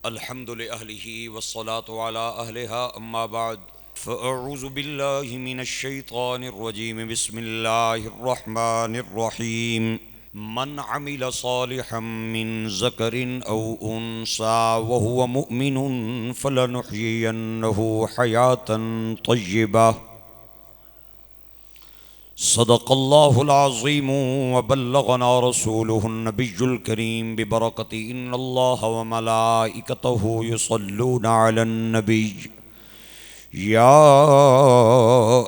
الحمد لأهله والصلاة على أهلها أما بعد فأعوذ بالله من الشيطان الرجيم بسم الله الرحمن الرحيم من عمل صالحا من ذكر أو أنثى وهو مؤمن فلنحيينه حياة طيبة صدق الله العظيم وبلغنا رسوله النبي الكريم ببركة إن الله وملائكته يصلون على النبي يا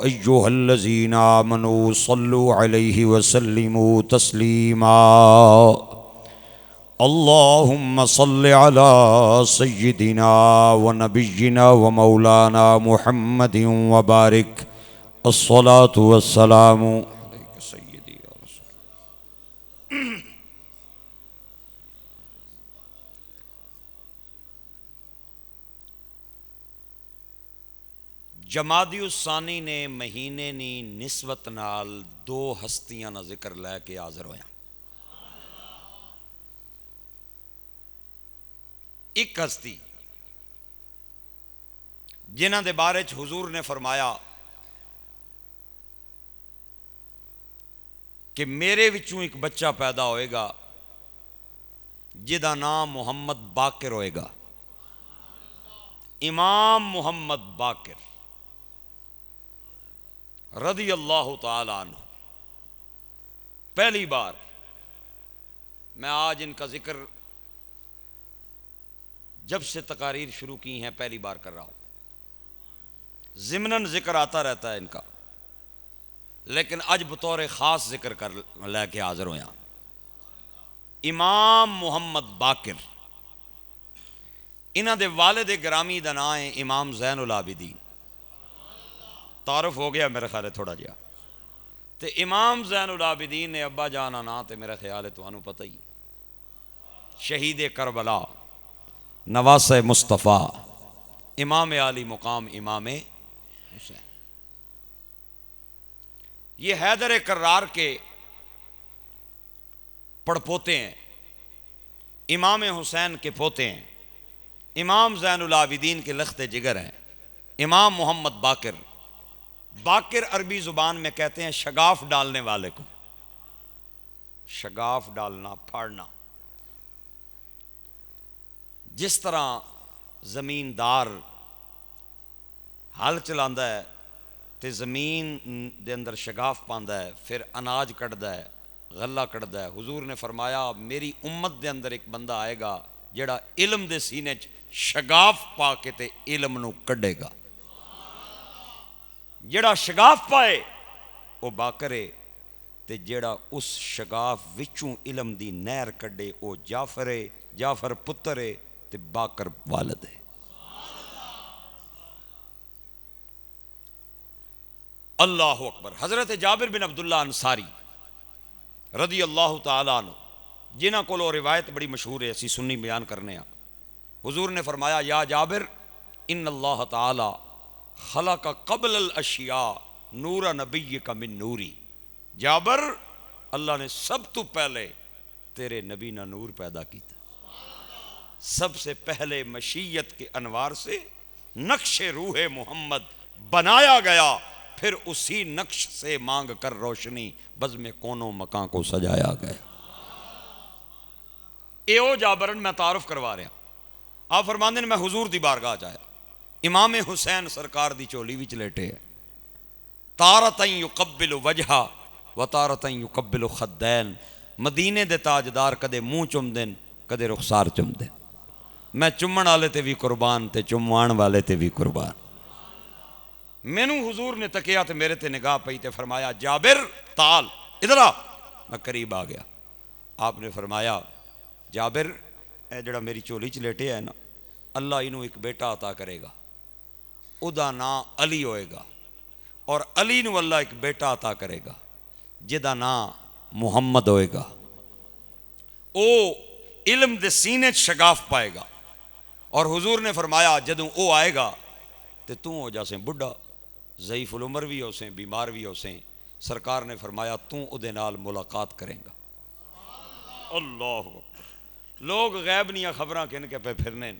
أيها الذين آمنوا صلوا عليه وسلموا تسليما اللهم صل على سيدنا ونبينا ومولانا محمد وبارك الصلاة والسلام عليك سيدي يا رسول جمادی الثانی نے مہینے نی نسبت نال دو ہستیاں نا ذکر لے کے حاضر ہویا. ایک ہستی جنہاں دے بارے چ حضور نے فرمایا کہ میرے وچوں ایک بچہ پیدا ہوئے گا جدا نام محمد باقر ہوئے گا. امام محمد باقر رضی اللہ تعالی عنہ. پہلی بار میں آج ان کا ذکر جب سے تقاریر شروع کی ہیں پہلی بار کر رہا ہوں. ضمناً ذکر آتا رہتا ہے ان کا، لیکن اج بطور خاص ذکر کر لے کے حاضر ہویا. امام محمد باقر انہاں دے والد گرامی دا نام ہے امام زین العابدین. تعارف ہو گیا میرا خیال ہے تھوڑا جہا. تے امام زین العابدین نے ابا جانا نا تے میرا خیال ہے تانوں پتہ ہی، شہید کربلا، نواسہ مصطفیٰ، امام عالی مقام امام حسین. یہ حیدر کرار کے پڑپوتے ہیں، امام حسین کے پوتے ہیں، امام زین العابدین کے لخت جگر ہیں. امام محمد باقر، باقر عربی زبان میں کہتے ہیں شگاف ڈالنے والے کو. شگاف ڈالنا، پھاڑنا. جس طرح زمیندار ہل چلاندا ہے تے زمین دے اندر شگاف پاندا ہے، پھر اناج کٹدا ہے، غلہ کٹدا ہے. حضور نے فرمایا میری امت دے اندر ایک بندہ آئے گا جڑا علم دے سینے چ شگاف پا کے تے علم نو کڈے گا. جڑا شگاف پائے وہ باقر ہے، تے جڑا اس شگاف وچوں علم دی نہر کڈے وہ جعفر ہے. جعفر پتر ہے تے باقر والد ہے. اللہ اکبر. حضرت جابر بن عبداللہ انصاری رضی اللہ تعالیٰ عنہ جنہاں کو روایت بڑی مشہور ہے، اسی سنی بیان کرنے ہیں. حضور نے فرمایا یا جابر ان اللہ تعالی خلق قبل الاشیاء نور نبیک من نوری. جابر اللہ نے سب تو پہلے تیرے نبی نہ نور پیدا کیتا. سب سے پہلے مشیت کے انوار سے نقش روح محمد بنایا گیا، پھر اسی نقش سے مانگ کر روشنی بزم کونوں مکان کو سجایا گیا. اے او جابرن میں تعارف کروا رہا. آپ فرماندے نے میں حضور دی بارگاہ چاہیا، امام حسین سرکار دی چولی وچ لیٹے ہے. تارتن یقبل وجہا و تارتن یقبل خدین. مدینے دے تاجدار کدے منہ چم دین کدے رخسار چم دین. میں چمن والے تے بھی قربان تے چموان والے تے بھی قربان. مینوں حضور نے تکیا تے میرے تے نگاہ پئی تے فرمایا جابر تال ادھر آ. میں قریب آ گیا. آپ نے فرمایا جابر اے جڑا میری چولی چ لیٹے ہے نا، اللہ انہوں ایک بیٹا عطا کرے گا، او دا نام علی ہوئے گا، اور علی نو اللہ ایک بیٹا عطا کرے گا جدا نام محمد ہوئے گا. او علم دے سینے شگاف پائے گا. اور حضور نے فرمایا جدوں او آئے گا تے تو ہو جا سے بڑھا، ضعیف العمر بھی ہو سے، بیمار بھی ہو سے. سرکار نے فرمایا تو او دے نال ملاقات کریں گا. اللہ اکبر. لوگ غیب نیاں خبراں کن کے پہ پھرنے.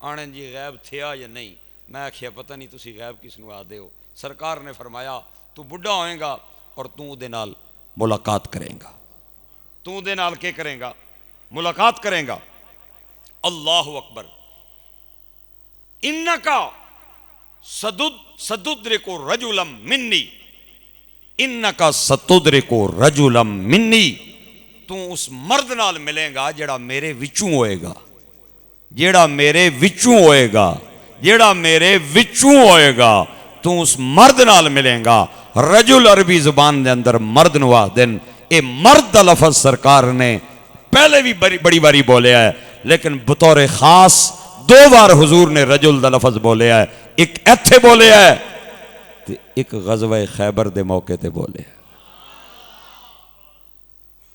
آنے جی غیب تھیا یا نہیں؟ میں آخیا پتہ نہیں تسی غیب کس نو آدے ہو۔ سرکار نے فرمایا تو بڈھا ہوئے گا اور تو دے نال ملاقات کریں گا، تو دے نال کے کریں گا؟ ملاقات کریں گا۔ اللہ اکبر۔ انکا ستدرک رجلا منی، انکا ستدرک رجلا منی، تو اس مرد نال ملے گا جڑا میرے وچوں ہوئے گا، جڑا میرے وچوں ہوئے گا، جڑا میرے وچوں ہوئے گا، تو اس مرد نال ملیں گا۔ رجل عربی زبان دے اندر مرد نو آخدن، اے مرد دا لفظ سرکار نے پہلے بھی بڑی باری بولیا ہے، لیکن بطور خاص دو بار حضور نے رجل دا لفظ بولیا ہے، ایک ایتھے بولیا ہے تے ایک غزوہ خیبر دے موقع تے بولیا ہے۔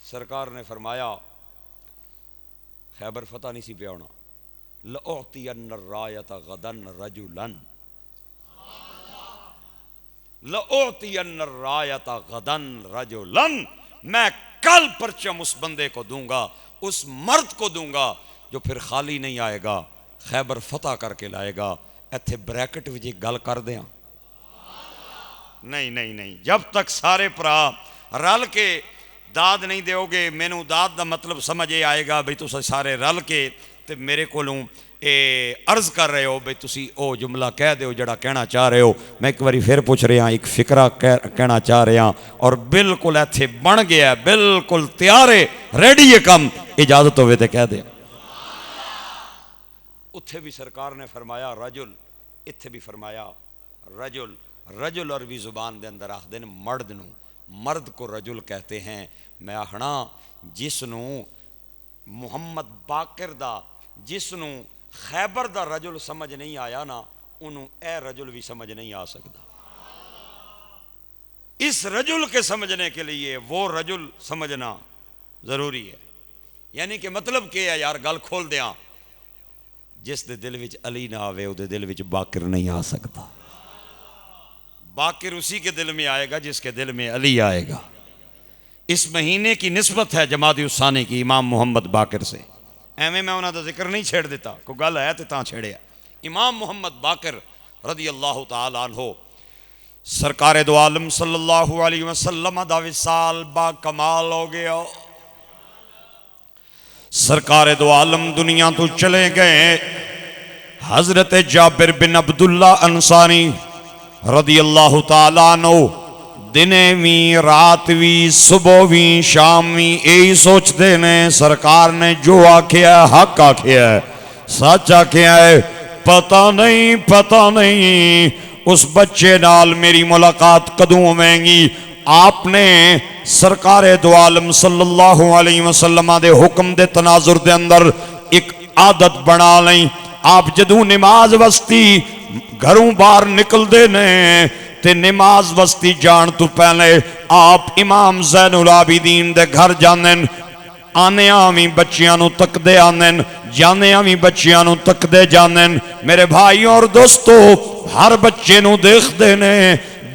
سرکار نے فرمایا خیبر فتح نہیں سی پیا ہونا، لَأُعْطِيَنَّ الرَّایَةَ غَدًا رَجُلًا، لَأُعْطِيَنَّ الرَّایَةَ غَدًا رَجُلًا، میں کل پرچم اس بندے کو دوں گا، اس مرد کو دوں گا جو پھر خالی نہیں آئے گا، خیبر فتح کر کے لائے گا۔ ایتھے بریکٹ وچ ایک گل کر دیاں، نہیں نہیں نہیں، جب تک سارے پرا رل کے داد نہیں دیو گے، مینوں داد دا مطلب سمجھ آئے گا بھئی تسی سارے رل کے تے میرے کولوں عرض کر رہے ہو بھئی تسی او جملہ کہہ دیو جڑا کہنا چاہ رہے ہو۔ میں ایک باری پھر پوچھ رہے ہاں، ایک فکرہ کہنا چاہ رہے ہاں، اور بالکل ایتھے بن گیا ہے، بالکل تیار ہے، ریڈی ہے کم، اجازت ہوئے تے کہہ دے۔ اتھے بھی سرکار نے فرمایا رجل، اتھے بھی فرمایا رجل۔ رجل عربی زبان دے اندر آخ دین مرد نو، مرد کو رجل کہتے ہیں۔ میں آخنا جس نو محمد باقر دا، جس نو خیبر دا رجل سمجھ نہیں آیا نا، انہوں اے رجل بھی سمجھ نہیں آ سکتا۔ اس رجل کے سمجھنے کے لیے وہ رجل سمجھنا ضروری ہے۔ یعنی کہ مطلب کہ یار گل کھول دیاں، جس دے دل وچ علی نہ آوے او دے دل وچ باقر نہیں آ سکتا۔ باقر اسی کے دل میں آئے گا جس کے دل میں علی آئے گا۔ اس مہینے کی نسبت ہے جمادی الثانی کی امام محمد باقر سے۔ ایویں میں انہاں دا ذکر نہیں چھیڑ دیتا، کوئی گل ہے تے تاں چھیڑیا۔ امام محمد باقر رضی اللہ تعالی عنہ، سرکار دو عالم صلی اللہ علیہ وسلم دا وصال با کمال ہو گیا۔ سرکار دو عالم دنیا تو چلے گئے۔ حضرت جابر بن عبداللہ انصاری رضی اللہ تعالیٰ عنہ دنے وی رات وی صبح وی شام وی یہی سوچتے نے سرکار نے جو آکھیا ہے حق آکھیا ہے، سچ آکھیا ہے۔ پتہ نہیں اس بچے نال میری ملاقات کدوں ہوئیں گی۔ آپ نے سرکار دو عالم صلی اللہ علیہ وسلم دے حکم دے تناظر دے اندر ایک عادت بنا لیں۔ آپ جدوں نماز وستی گھروں باہر نکل دے نے تے نماز وستی جان تو پہلے آپ امام زین العابدین دے گھر جانن، آنے آویں بچیاں نو تک دے آنن، جانے آویں بچیاں نو تک دے جانن۔ میرے بھائیوں اور دوستو، ہر بچے نو دیکھ دے نے،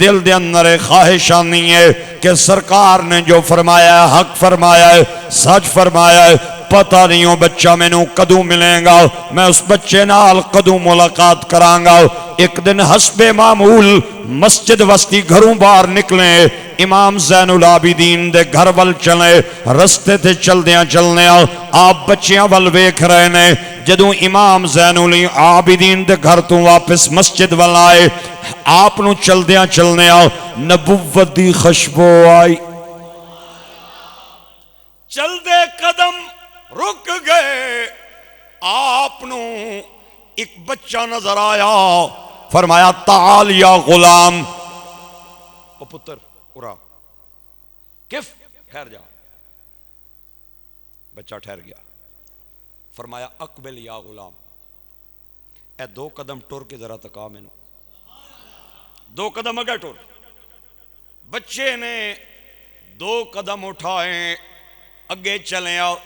دل دے اندر خواہشانی ہے کہ سرکار نے جو فرمایا ہے حق فرمایا ہے، سچ فرمایا ہے۔ پتہ نہیں ہو بچہ میں نو کدوں ملیں گا، میں اس بچے نال کدوں ملاقات کران گا۔ ایک دن حسب معمول مسجد وستی گھروں باہر نکلے، امام زین العابدین دے گھر ول چلے، رستے تے چلدیاں آپ بچیاں ول ویکھ رہے نے۔ جدوں امام زین العابدین دے گھر تو واپس مسجد ول آئے، آپ نو چلدیاں نبوت دی خوشبو آئی۔ چل دے قدم رک گئے، آپ نو ایک بچہ نظر آیا، فرمایا تعال یا غلام، او پتر اڑا کف ٹھہر جا۔ بچہ ٹھہر گیا، فرمایا اقبل یا غلام، اے دو قدم ٹور کے ذرا تکا میں نو، دو قدم اگے ٹور۔ بچے نے دو قدم اٹھائے، اگے چلے آؤ۔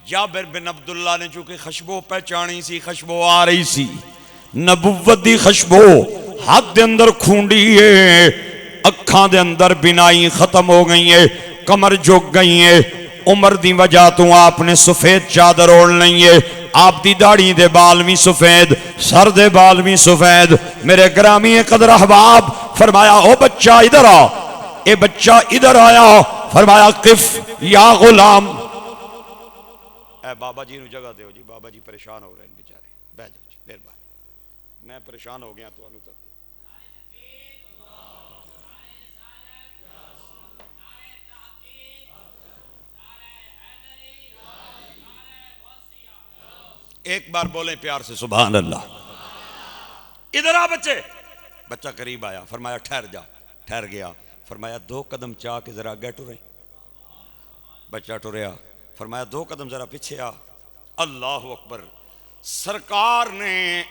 جابر بن عبداللہ نے چونکہ خوشبو پہچانی سی، خوشبو آ رہی سی، نبوت دی خوشبو، ہاتھ دے اندر کھونڈی ہے، اکھاں دے اندر بینائی ختم ہو گئی ہے، کمر جھک گئی ہے۔ عمر دی وجہ تو آپ نے سفید چادر اوڑھ لئی ہے، آپ دی داڑھی دے بال بھی سفید، سر دے بال بھی سفید. میرے گرامی قدر احباب فرمایا او بچہ ادھر آ. اے بچہ ادھر آیا، فرمایا قف یا غلام. اے بابا جی نو جگہ دیو جی، بابا جی پریشان ہو رہے ہیں بیچارے. بیٹھ جاؤ جی، مہربانی، میں پریشان ہو گیا تو انو تک. ایک بار بولیں پیار سے سبحان اللہ. ادھر آ بچے. بچہ قریب آیا، فرمایا ٹھہر جا. ٹھہر گیا، فرمایا 2 قدم چاہ کے ذرا آگے ٹرے. بچہ ٹریا، فرمایا 2 قدم ذرا پیچھے آ. اللہ اکبر. سرکار نے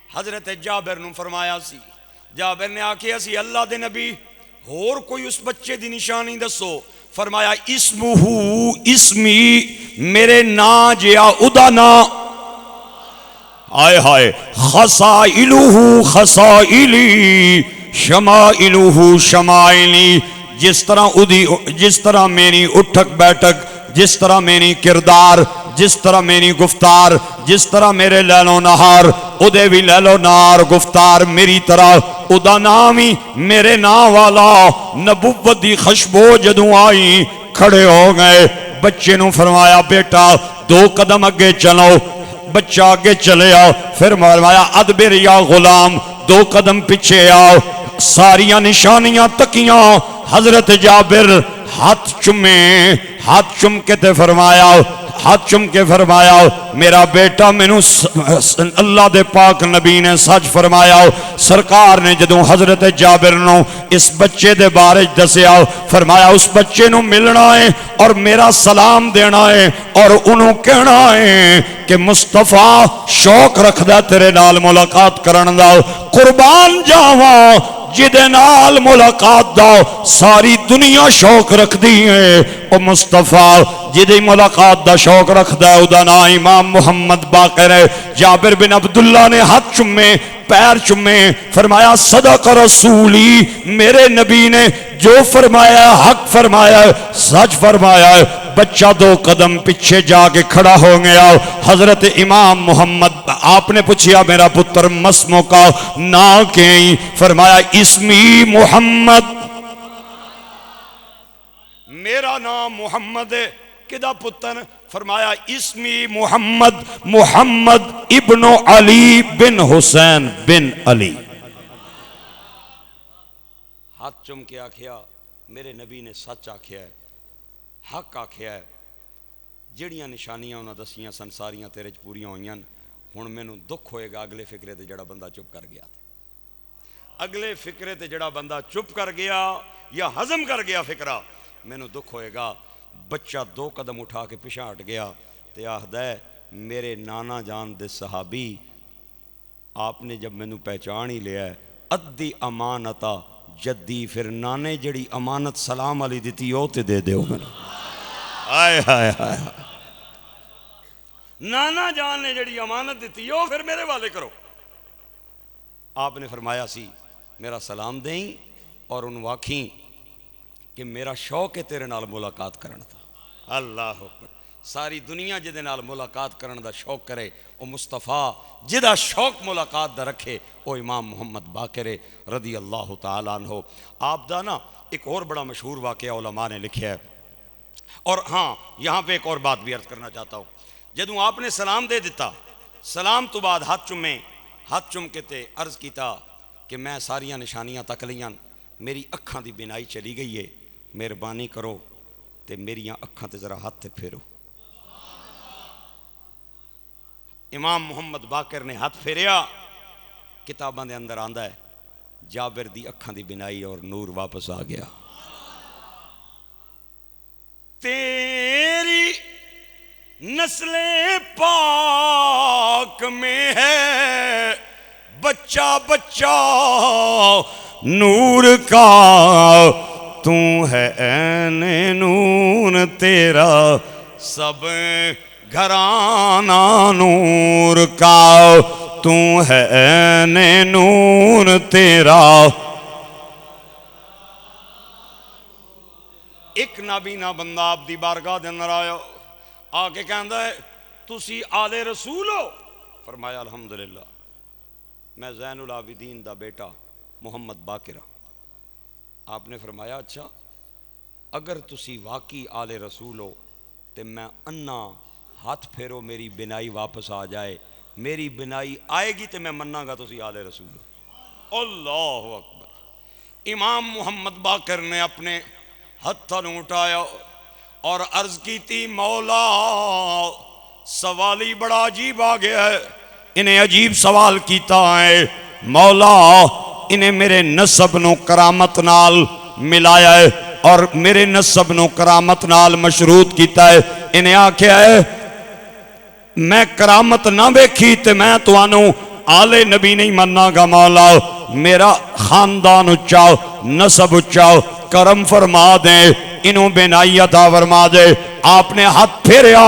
حضرت جابر نو فرمایا سی، جابر نے آکھیا سی اللہ دے نبی اور کوئی اس بچے دی نشانی دسو. فرمایا اسمہو اسمی، میرے نا جیا ادا نا. آئے ہائے. خصائلہ خصائلی شمائلہ شمائلی. جس طرح میری اٹھک بیٹھک، جس طرح میری کردار، جس طرح میری گفتار، جس طرح میرے لیل و نہار، ادے بھی لیل و نہار گفتار میری طرح. ادا نامی میرے نا والا. نبوت دی خوشبو جدوں آئی کھڑے ہو گئے. بچے نو فرمایا بیٹا 2 قدم اگے چلو. بچہ آگے چلے آؤ. پھر فرمایا ادبر یا غلام، 2 قدم پیچھے آؤ. ساریاں نشانیاں تکیاں. حضرت جابر ہاتھ چمے، ہاتھ چم کے تے فرمایا، ہاتھ چم کے فرمایا میرا بیٹا مینوں اللہ دے پاک نبی نے سچ فرمایا. سرکار نے جدوں حضرت جابر نو اس بچے دے بارے دسیا، فرمایا اس بچے نو ملنا ہے اور میرا سلام دینا ہے اور انہوں کہنا ہے کہ مصطفیٰ شوق رکھدا تیرے نال ملاقات کرن دا. قربان جاواں جدے نال ملاقات دا ساری دنیا شوق رکھ دی ہے، او مصطفیٰ جدے ملاقات دا شوق رکھ دا او دا نا امام محمد باقر ہے. جابر بن عبداللہ نے ہاتھ چمے، پیر چمے، فرمایا صدق رسولی، میرے نبی نے جو فرمایا حق فرمایا، سچ فرمایا. بچہ 2 قدم پیچھے جا کے کھڑا ہو گیا. حضرت امام محمد آپ نے پوچھیا میرا پتر مسمو کا نا کہیں؟ فرمایا اسمی محمد، میرا نام محمد ہے. کدا پتر؟ فرمایا اسمی محمد، محمد ابن علی بن حسین بن علی. ہاتھ چم کے آکھیا میرے نبی نے سچ آکھیا ہے، حق آکھیا ہے. جڑیاں نشانیاں انہاں دسیاں سن ساریاں تیرے چ پوریاں ہوئیاں. ہن مینوں دکھ ہوئے گا اگلے فکرے تے جڑا بندہ چپ کر گیا. اگلے فکرے تے جڑا بندہ چپ کر گیا یا ہضم کر گیا فکرہ، مینوں دکھ ہوئے گا. بچہ 2 قدم اٹھا کے پیچھے ہٹ گیا تے آخدا ہے میرے نانا جان دے صحابی آپ نے جب مینوں پہچان ہی لیا ہے ادی امانتا جدی، پھر نانے جڑی امانت سلام علی دیتی او تے دے دیو مینوں. آئے ہائے ہائے. نانا جان نے جڑی امانت دیتی او پھر میرے والے کرو. آپ نے فرمایا سی میرا سلام دیں اور ان واقعی کہ میرا شوق ہے تیرے نال ملاقات کرن دا. اللہ اکبر. ساری دنیا جدے نال ملاقات کرن دا شوق کرے او مصطفیٰ جدا شوق ملاقات دا رکھے او امام محمد باقر رضی اللہ تعالیٰ عنہ. آپ دا نا ایک اور بڑا مشہور واقعہ علماء نے لکھیا ہے. اور ہاں یہاں پہ ایک اور بات بھی عرض کرنا چاہتا ہوں. جدوں آپ نے سلام دے دیتا، سلام تو بعد ہاتھ چمے، ہاتھ چم کے تے عرض کیتا کہ میں ساریاں نشانیاں تک لیاں، میری اکھاں دی بینائی چلی گئی ہے، مہربانی کرو تے میریاں اکھاں تے ذرا ہاتھ تے پھیرو. امام محمد باقر نے ہاتھ پھیریا. کتاباں دے اندر آندا ہے جابر دی اکھاں دی بینائی اور نور واپس آ گیا. تیری نسل پاک میں ہے بچہ بچہ نور کا، تو ہے عین نور تیرا سب گھرانہ نور کا، تو ہے عین نور تیرا. ایک نابینا بندہ آپ دی بارگاہ دے اندر آیا، آ کے کہندا ہے تسی آل رسول ہو؟ فرمایا الحمدللہ میں زین العابدین دا بیٹا محمد باقر ہاں۔ آپ نے فرمایا اچھا اگر تسی واقعی آل رسول ہو تو میں انا ہاتھ پھیرو میری بینائی واپس آ جائے، میری بینائی آئے گی تو میں مننا گا تسی آل رسول ہو۔ اللہ اکبر۔ امام محمد باقر نے اپنے ہتھاں نوں اٹھایا اور عرض کی تھی مولا سوال ہی بڑا عجیب آ گیا ہے۔ انہیں عجیب سوال کیتا ہے مولا، انہیں میرے نسب نو کرامت نال ملایا ہے اور میرے نسب نو کرامت نال مشروط کیتا ہے۔ انہیں آکھیا ہے میں کرامت نہ بیکھی تے میں توانوں آلے نبی نہیں مننا گا، مولا میرا خاندان اچاؤ نسب اچاؤ کرم فرما دے، انہوں بینائی عطا فرما دے۔ آپ نے ہاتھ پھیریا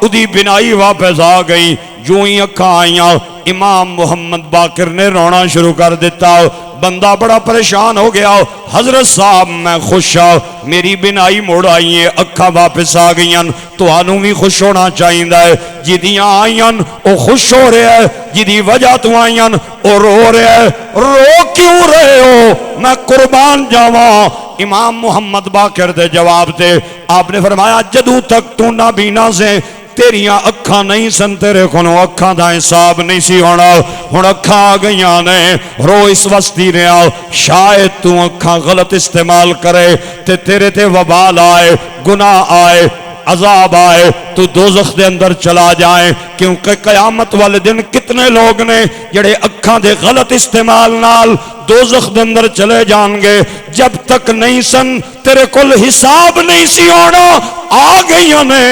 ادھی بینائی واپس آ گئی، جو ہی اکھاں آئیاں امام محمد باقر نے رونا شروع کر دیتا۔ بندہ بڑا پریشان ہو گیا، حضرت صاحب میں خوش ہوں میری بینائی موڑ آئی ہے، اکھاں واپس آ گئیاں، تو آنوں بھی خوش ہونا چاہیے ہے۔ جدیاں آئیاں وہ خوش ہو رہے ہیں، جدی وجہ تو آئیاں وہ رو رہے ہیں، رو کیوں رہے ہو میں قربان جاواں؟ امام محمد باقر دے جواب دے آپ نے فرمایا جدوں تک تو نہ بینا سے تیریاں اکھاں نہیں سن تیرے کھنو اکھاں دا حساب نہیں سی ہونا، ہن اکھاں آ گئیاں نے رو اس وستی رہا، شاید تو اکھاں غلط استعمال کرے تے تیرے تے وبال آئے، گناہ آئے، عذاب آئے، تو دوزخ دے اندر چلا جائیں، کیونکہ قیامت والے دن کتنے لوگ نے جڑے اکھاں دے غلط استعمال نال دوزخ دے اندر چلے جان گے، جب تک نہیں سن تیرے کل حساب نہیں سی ہونا، آ گئیاں نے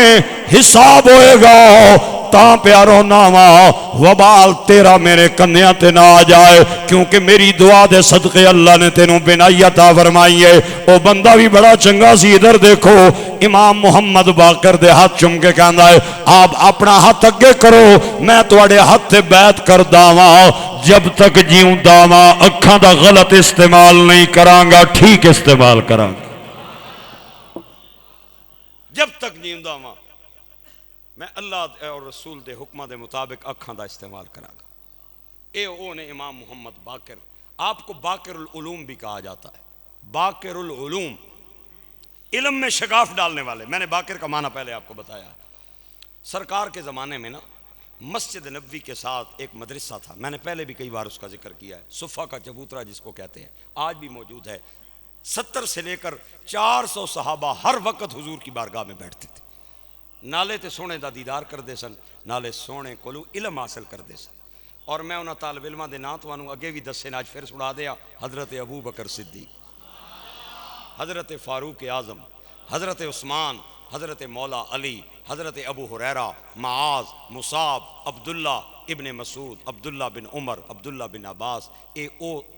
حساب ہوئے گا تاں پیارو ناما وبال تیرا میرے کنیاں تے نہ آ جائے، کیونکہ میری دعا دے صدقے اللہ نے تینوں بینائی عطا فرمائی ہے۔ او بندہ بھی بڑا چنگا سی، ادھر دیکھو امام محمد باقر دے ہاتھ چم کے کہندا ہے آپ اپنا ہاتھ اگے کرو میں تواڈے ہاتھ تے بیعت کردا واں، جب تک جیوں داواں اکھاں دا غلط استعمال نہیں کراں گا، ٹھیک استعمال کراں گا۔ جب تک جیوں داواں میں اللہ اور رسول دے حکمہ دے مطابق اکھاں دا استعمال کراں گا۔ اے اونے امام محمد باقر، آپ کو باقر العلوم بھی کہا جاتا ہے۔ باقر العلوم علم میں شگاف ڈالنے والے، میں نے باقر کا معنی پہلے آپ کو بتایا۔ سرکار کے زمانے میں نا مسجد نبوی کے ساتھ ایک مدرسہ تھا، میں نے پہلے بھی کئی بار اس کا ذکر کیا ہے، صفہ کا چبوترا جس کو کہتے ہیں، آج بھی موجود ہے۔ 70 سے لے کر 400 صحابہ ہر وقت حضور کی بارگاہ میں بیٹھتے تھے، نالے تے سونے دا دیدار کر دے سن، نالے سونے کولو علم حاصل کر دے سن۔ اور میں انہاں طالب علماں دے نام توانوں اگے بھی دسے آج پھر سنا دیا، حضرت ابو بکر صدیق، حضرت فاروق اعظم، حضرت عثمان، حضرت مولا علی، حضرت ابو ہریرہ، معاذ، مصعب، عبداللہ ابن مسعود، عبداللہ بن عمر، عبداللہ بن عباس،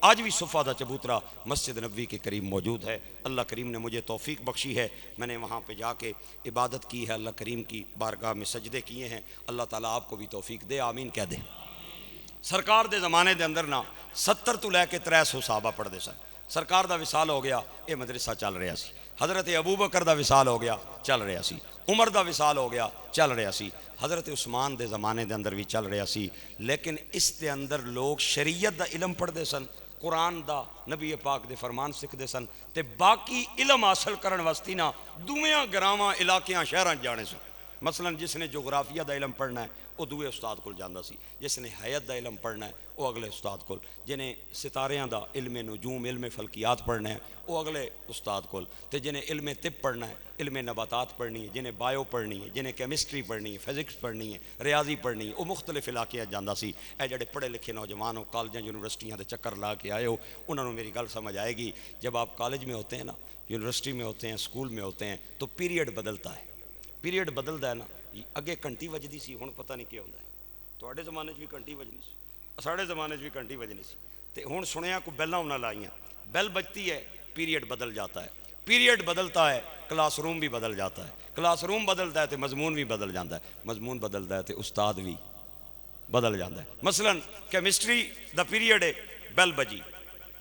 آج بھی صفہ دا چبوترا مسجد نبوی کے قریب موجود ہے۔ اللہ کریم نے مجھے توفیق بخشی ہے، میں نے وہاں پہ جا کے عبادت کی ہے، اللہ کریم کی بارگاہ میں سجدے کیے ہیں، اللہ تعالیٰ آپ کو بھی توفیق دے، آمین کہہ دے۔ سرکار دے زمانے دے اندر نا 70 تو لے کے 300 صحابہ پڑھ دے سن۔ سرکار دا وصال ہو گیا، یہ مدرسہ چل رہا سی۔ حضرت ابو بکر دا وصال ہو گیا، چل رہا سی۔ عمر دا وصال ہو گیا، چل رہا سی۔ حضرت عثمان دے زمانے دے اندر بھی چل رہا سی، لیکن اس دے اندر لوگ شریعت دا علم پڑھ دے سن، قرآن دا نبی پاک دے فرمان سکھ دے سن، تے باقی علم حاصل کرن واسطے نا دویاں گراواں علاقیاں شہراں جانے سن۔ مثلا جس نے جغرافیہ دا علم پڑھنا ہے وہ دوے استاد کول جاندا سی، جس نے حیات دا علم پڑھنا ہے وہ اگلے استاد کول، جنہیں ستاریاں دا علم نجوم علم فلکیات پڑھنا ہے وہ اگلے استاد کول، تے جنہیں علم طب پڑھنا ہے، علم نباتات پڑھنی ہے، جنہیں بایو پڑھنی ہے، جنہیں کیمسٹری پڑھنی ہے، فزکس پڑھنی ہے، ریاضی پڑھنی ہے، وہ مختلف علاقے جاندا سی۔ اے جڑے پڑھے لکھے نوجوان ہو، کالجاں یونیورسٹیاں دے چکر لا کے آئے ہو، انہوں نے میری گل سمجھ آئے گی۔ جب آپ کالج میں ہوتے ہیں نا، یونیورسٹی میں ہوتے ہیں، اسکول میں ہوتے ہیں، تو پیریڈ بدلتا ہے، پیریڈ بدلتا ہے نا، اگے گھنٹی وجدی سی، ہن پتہ نہیں کیا ہوندا ہے۔ تواڈے زمانے 'چ بھی گھنٹی وجنی سی، ساڈے زمانے 'چ بھی گھنٹی وجنی سی، تے ہن سنیا کو بیلاں انہاں لائیاں، بیل بجتی ہے پیریڈ بدل جاتا ہے، پیریڈ بدلتا ہے کلاس روم بھی بدل جاتا ہے، کلاس روم بدلتا ہے تو مضمون بھی بدل جاتا ہے، مضمون بدلتا ہے تو استاد بھی بدل جاتا ہے۔ مثلا کیمسٹری دا پیریڈ ہے، بیل بجی،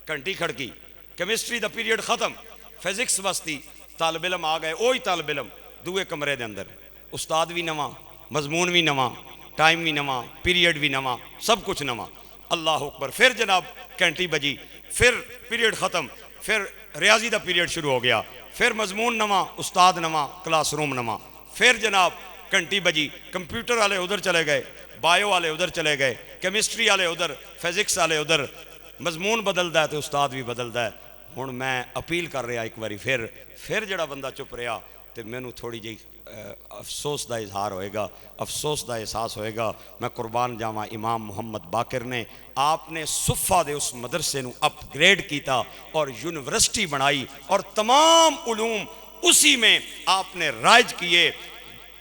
گھنٹی کھڑکی، کیمسٹری دا پیریڈ ختم، فزکس واسطی طالب علم آ گئے، وہی طالب علم دوے کمرے دے اندر، استاد بھی نواں مضمون بھی نواں، ٹائم بھی نواں، پیریڈ بھی نواں، سب کچھ نواں۔ اللہ اکبر۔ پھر جناب گھنٹی بجی، پھر پیریڈ ختم، پھر ریاضی دا پیریڈ شروع ہو گیا، پھر مضمون نواں، استاد نواں، کلاس روم نواں۔ پھر جناب گھنٹی بجی، کمپیوٹر والے ادھر چلے گئے، بایو والے ادھر چلے گئے، کیمسٹری والے ادھر، فزکس والے ادھر، مضمون بدلدا ہے تو استاد بھی بدلدا ہے۔ ہن میں اپیل کر رہا ایک باری پھر جڑا بندہ چپ رہا تو مینوں تھوڑی جی افسوس دا اظہار ہوئے گا، افسوس دا احساس ہوئے گا۔ میں قربان جاواں امام محمد باقر نے، آپ نے صفہ دے اس مدرسے نو اپ گریڈ کیتا اور یونیورسٹی بنائی، اور تمام علوم اسی میں آپ نے رائج کیے۔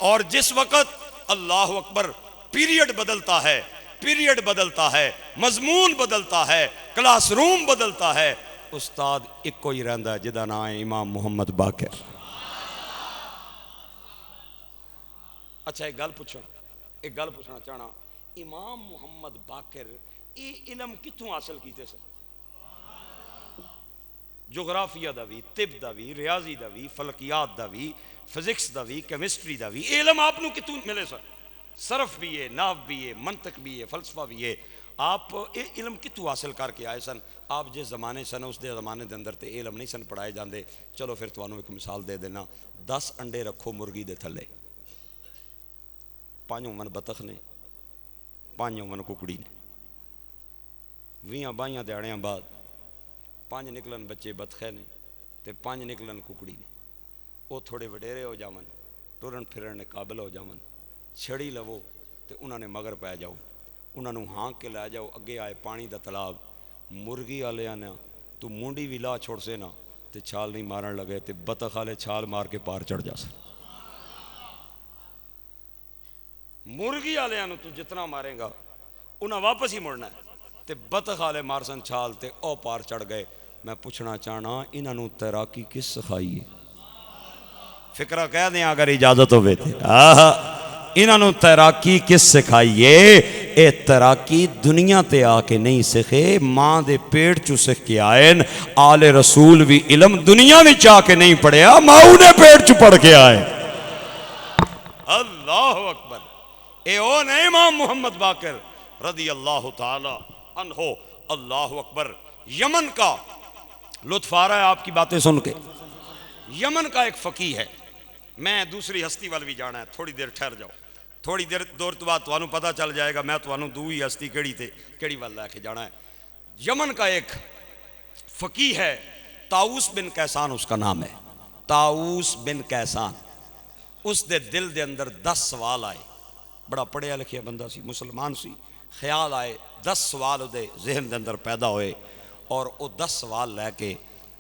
اور جس وقت اللہ اکبر پیریڈ بدلتا ہے، پیریڈ بدلتا ہے، مضمون بدلتا ہے، کلاس روم بدلتا ہے، استاد ایک کوئی رہندا ہے جدا نام ہے امام محمد باقر۔ اچھا ایک گل پوچھنا چاہنا، امام محمد باقر یہ علم کتوں حاصل کیتے سن؟ جغرافیہ دا بھی، طب دا بھی، ریاضی دا بھی، فلکیات دا بھی، فزکس دا بھی، کیمسٹری دا بھی، یہ علم آپ نو کتوں ملے سن؟ صرف بھی ہے، نحو بھی ہے، منطق بھی ہے، فلسفہ بھی ہے، آپ یہ علم کتوں حاصل کر کے آئے سن؟ آپ جس زمانے سن اس دے زمانے دے اندر تے علم نہیں سن پڑھائے جاندے۔ چلو پھر تانوں ایک مثال دے دینا، 10 انڈے رکھو مرغی دے تھلے، 5 ہون بطخ نے، 5 ہون ککڑی نے، 20-22 دیہڑیاں بعد 5 نکلن بچے بطخے نے تے 5 نکلن ککڑی نے۔ وہ تھوڑے وڈیرے ہو جاون، ٹرن پھرن قابل ہو جاون، چھڑی لو تے انہاں نے مگر پہ جاؤ، انہاں نوں ہانک کے لے جاؤ، اگے آئے پانی دا تالاب، مرغی والے نے تو مونڈی بھی لا چھوڑ سے نا تے چھال نہیں مارن لگے تے بطخ والے چھال مار کے پار چڑھ جا سن۔ مرغی والے نوں تو جتنا مارے گا انہاں واپس ہی مڑنا ہے، تے بطخ والے مارسن چھال تے او پار چڑھ گئے۔ میں پوچھنا چاہنا انہاں نوں تیراکی کس سکھائی ہے؟ فکرہ کہہ دیں اگر اجازت ہوئے تھے، انہاں نوں تیراکی کس سکھائیے؟ اے تیراکی دنیا تے آ کے نہیں سکھے، ماں دے پیٹ چو سکھ کے آئے۔ آل رسول بھی علم دنیا میں چاہ کے نہیں پڑھیا، ماں نے پیٹ چو پڑھ کے آئے۔ اللہ اکبر۔ اے او نے امام محمد باقر رضی اللہ تعالی عنہ۔ اللہ اکبر۔ یمن کا لطف آ رہا ہے آپ کی باتیں سن کے، یمن کا ایک فقیہ ہے، میں دوسری ہستی وال بھی جانا ہے، تھوڑی دیر ٹھہر جاؤ، تھوڑی دیر دور تو بعد توانوں پتہ چل جائے گا میں توانوں دوئی ہستی کیڑی وال لے کے جانا ہے۔ یمن کا ایک فقیہ ہے، طاؤس بن کیسان اس کا نام ہے، طاؤس بن کیسان۔ اس دے دل دے اندر 10 سوال آئے، بڑا پڑھیا لکھیا بندہ سی، مسلمان سی، خیال آئے 10 سوال دے ذہن دے اندر پیدا ہوئے، اور وہ 10 سوال لے کے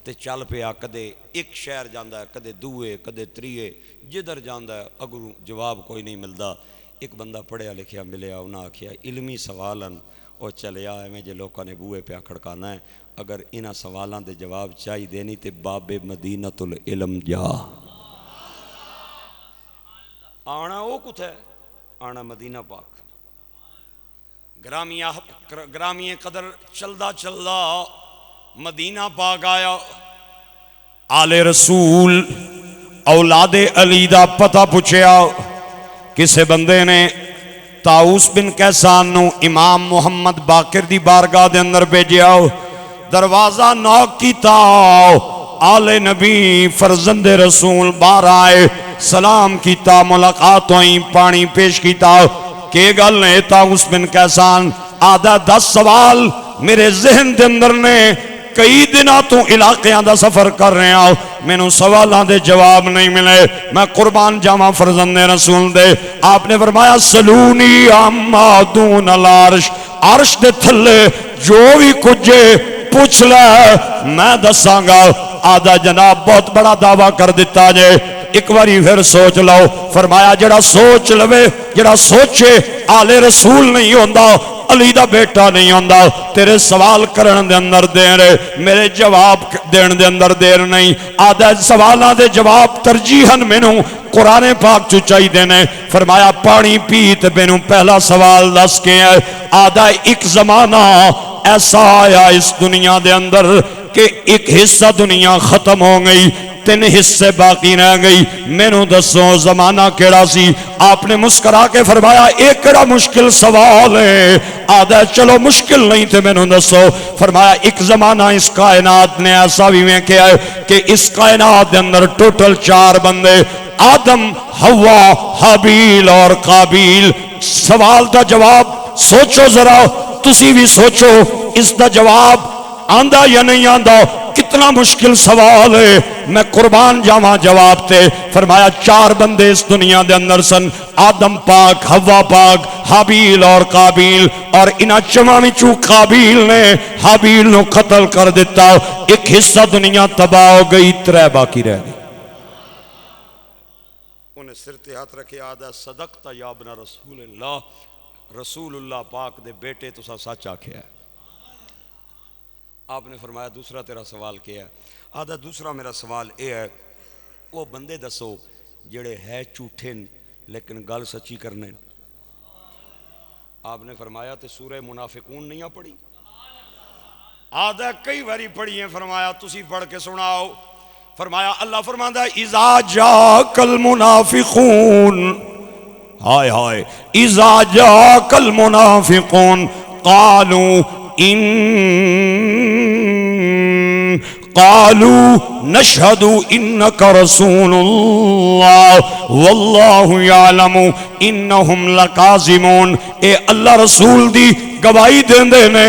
تے چل پیا، کدے ایک شہر جاندا ہے، کدے دوئے، کدے تریے، جدھر جاندا ہے اگروں جواب کوئی نہیں ملدا۔ ایک بندہ پڑھیا لکھیا ملیا، انہاں آکھیا علمی سوالن او چلیا ایویں جے لوکاں نے بوئے پیا کھڑکانا ہے، اگر انہاں سوالاں دے جواب چاہی دینی تے باب مدینۃ العلم جا۔ آنا وہ کتھ ہے؟ آنا مدینہ پاک۔ گرامی قدر چلدا چلدا مدینہ پاک آیا، آل رسول اولاد علی دا پتہ پوچھیا، کسے بندے نے طاؤس بن کیسان نو امام محمد باقر دی بارگاہ دے اندر بھیجیا، دروازہ نوک کیتا، آل نبی فرزند رسول باہر آئے، سلام کیتا، ملاقات ہوئی، پانی پیش کیتا۔ کہ گل نے طاؤس بن کیسان آدھا 10 سوال میرے ذہن دے اندر نے، کئی دنوں تو علاقیاں دا سفر کر رہے ہیں، میں نو سوالاں دے جواب نہیں ملے، میں قربان جاواں فرزند رسول دے۔ آپ نے فرمایا سلونی اما دون العرش، عرش دے تھلے جو بھی کچھ پوچھ لے میں دساں گا۔ آدھا جناب بہت بڑا دعویٰ کر دیتا جے، ایک باری پھر سوچ لو۔ فرمایا جڑا سوچ لوے، جڑا سوچے آل رسول نہیں ہوندا، علی دا بیٹا نہیں ہوندا۔ تیرے سوال کرن دے اندر دیر ہے، میرے جواب دین دے اندر دیر نہیں۔ آدھا سوالاں دے جواب ترجیحاً مینوں قرآن پاک چو چاہی دینے۔ فرمایا پانی پیت مینوں پہلا سوال دس کے ہے۔ آدھا ایک زمانہ ایسا آیا اس دنیا دے اندر کہ ایک حصہ دنیا ختم ہو گئی، 3 حصے باقی رہ گئی، مینوں دسو زمانہ کیڑا سی؟ آپ نے مسکرا کے فرمایا ایک کیڑا مشکل سوال ہے؟ آدھا چلو مشکل نہیں تھے مینوں دسو۔ فرمایا ایک زمانہ اس کائنات نے ایسا بھی میں کیا ہے کہ اس کائنات دے اندر ٹوٹل 4 بندے، آدم، حوا، حابیل اور قابیل۔ سوال دا جواب سوچو ذرا، تسی بھی سوچو اس دا جواب آندا یا نہیں آندا؟ کتنا مشکل سوال ہے، میں قربان جاواں جواب تے۔ فرمایا 4 بندے اس دنیا دے اندر سن، آدم پاک، حوا پاک، حابیل اور قابیل، اور انہاں چواں وچوں قابیل نے حابیل نو قتل کر دیتا، ایک حصہ دنیا تباہ ہو گئی، 3 باقی رہ گئی۔ انہیں سر تے ہاتھ رکھے، آدھا صدقت یا ابن رسول اللہ، رسول اللہ پاک دے بیٹے تسا سچ آکھیا ہے۔ آپ نے فرمایا دوسرا تیرا سوال کیا ہے؟ آدھا دوسرا میرا سوال اے ہے، وہ بندے دسو جڑے ہے جھوٹے لیکن گل سچی کرنے۔ آپ نے فرمایا تے سورہ منافقون نہیں پڑھی؟ آدھا کئی باری پڑھی ہیں۔ فرمایا تسی پڑھ کے سناؤ۔ فرمایا اللہ فرماندا ہے اذا جاءک المنافقون، ہائے ہائے، اذا جاءک المنافقون قالوا نشهد انك رسول الله والله يعلم انهم لكاذبون۔ اے اللہ رسول دی گواہی دیندے نے،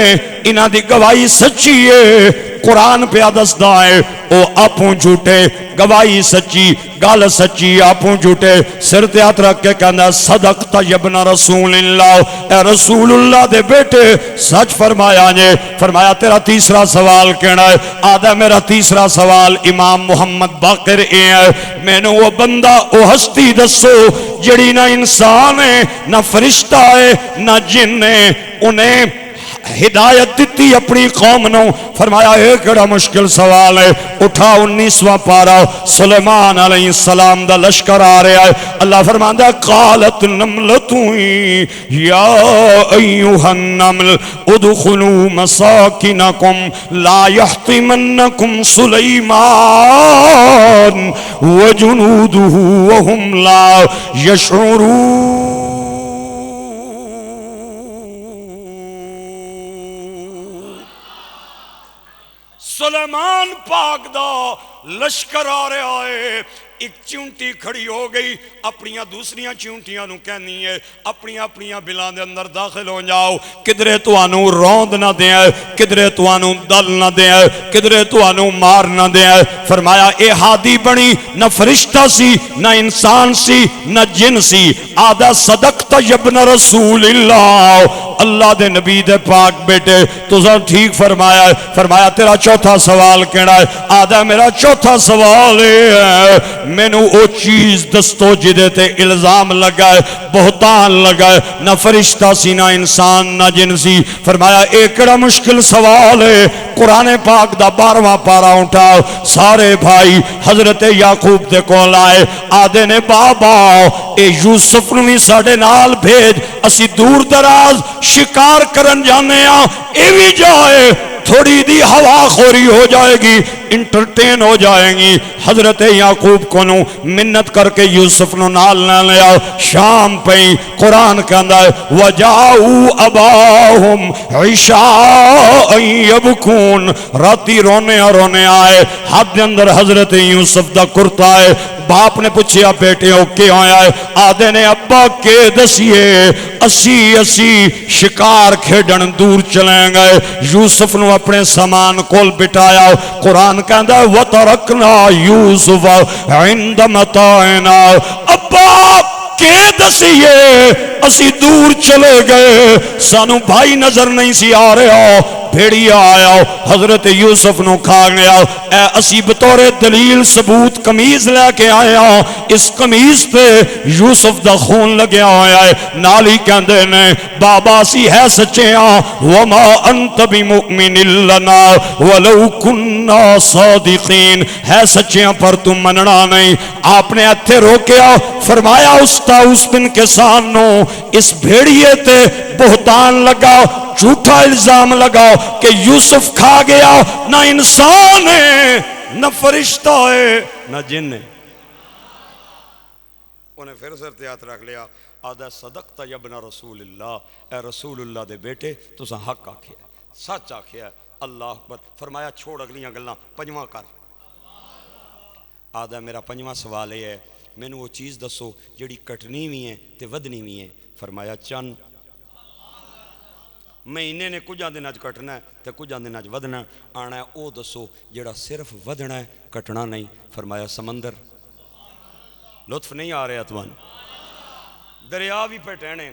انہاں دی گواہی سچی ہے، قرآن پہ دسدا ہے او آپوں جھوٹے، گواہی سچی، گل سچی، آپوں جھوٹے۔ سر تے ہاتھ رکھ کے کہنا صدقت یا ابن رسول اللہ، اے رسول اللہ دے بیٹے سچ فرمایا نے۔ فرمایا تیرا تیسرا سوال کہنا ہے؟ آدھا میرا تیسرا سوال امام محمد باقر اے ہے، میں نے وہ بندہ وہ ہستی دسو جڑی نہ انسان ہے نہ فرشتہ ہے نہ جن ہے، انہیں ہدایت دیتی اپنی قوم نو۔ فرمایا ایک بڑا مشکل سوال ہے، اٹھا 19واں پارا، سلیمان علیہ السلام دا لشکر آ رہا ہے۔ اللہ فرماندا ہے قالت نملۃ یا ایھا النمل ادخلوا مساکنکم لا یحطمنکم سلیمان وجنودہ وهم لا یشعرون۔ سلیمان پاک دا لشکر آ رہا ہے، ایک چونٹی کھڑی ہو گئی، اپنیاں دوسریاں چونٹیاں نو کہنی ہے اپنیاں بلان دے اندر داخل ہو جاؤ، کدرے توانو روند نہ دیں، کدرے توانو دل نہ دیں، کدرے توانو مار نہ دیں۔ فرمایا اے ہادی بنی، نہ فرشتہ سی نہ انسان سی نہ جن سی۔ آدھا صدقت یا ابن رسول اللہ، اللہ دے نبی دے پاک بیٹے تو ٹھیک فرمایا ہے۔ فرمایا تیرا چوتھا سوال کہنا ہے؟ آدھا میرا چوتھا سوال ہے میں نو او چیز دستو جدے تے الزام لگا ہے، بہتان لگا ہے، نہ فرشتہ سی نہ انسان نہ جن سی۔ فرمایا ایکڑا مشکل سوال ہے، قرآن پاک دا 12واں پارا اٹھاؤ، سارے بھائی حضرت یعقوب دے کول آئے، آدھے نے بابا اے یوسف نو بھی ساڑے نال بھیج، اسی دور دراز شکار کرن جانے ہاں، اے بھی جائے، تھوڑی دی ہوا خوری ہو جائے گی، انٹرٹین ہو جائیں گی۔ حضرت یعقوب کو نو منت کر کے یوسف نو نال نہ لیا، شام پئی قرآن کہندا ہے وَجَاءُوا أَبَاهُمْ عِشَاءً يَبْكُونَ، راتی رونے آئے، ہاتھ دے اندر حضرت یوسف دا کرتا ہے۔ باپ نے پوچھیا بیٹے ہو کے آیا ہے؟ آدھے نے ابا کے دسیے اسی شکار کھیڑن دور چلیں گئے، یوسف نو اپنے سامان کول بٹایا۔ قرآن کہندا ہے وَتَرَكْنَا يُوسُفَ عِنْدَ مَتَاعِنَا، ابا کے دسیے اسی دور چلے گئے، سانو بھائی نظر نہیں سی آ رہا، بھیڑیا آیا حضرت یوسف نو کھا گیا۔ اے اسی بطور دلیل ثبوت قمیض لے کے آیا، اس قمیض پہ یوسف دا خون لگیا ہویا ہے، نالی کہندے نے بابا سی ہے سچے ہاں، وما انت بمؤمن لنا ولو کننا صادقین، ہے سچے ہاں پر تم مننا نہیں۔ آپ نے اتھے روکیا، فرمایا اس بن کسان نو اس بھیڑیے تے بہتان لگا، جھوٹا الزام لگا کہ یوسف کھا گیا، نہ انسان ہے نہ فرشتہ ہے نہ جن ہے۔ انہیں پھر سر تے ہاتھ رکھ لیا، آدھا صدقت یا ابن رسول اللہ، اے رسول اللہ دے بیٹے تساں حق آکھیا، سچ آکھیا۔ اللہ اکبر۔ فرمایا چھوڑ اگلیاں گلاں، پنجواں کر۔ آدھا میرا پنجواں سوال یہ ہے، مینوں وہ چیز دسو جڑی کٹنی بھی ہے تے ودنی بھی ہے۔ فرمایا چند۔ مہینے نے کچھ دناں وچ کٹنا ہے تے کچھ دناں وچ ودنا آنا ہے، او دسو جڑا صرف ودنا ہے کٹنا نہیں۔ فرمایا سمندر۔ لطف نہیں آ رہا تمہیں؟ دریا بھی پہ ٹہنے،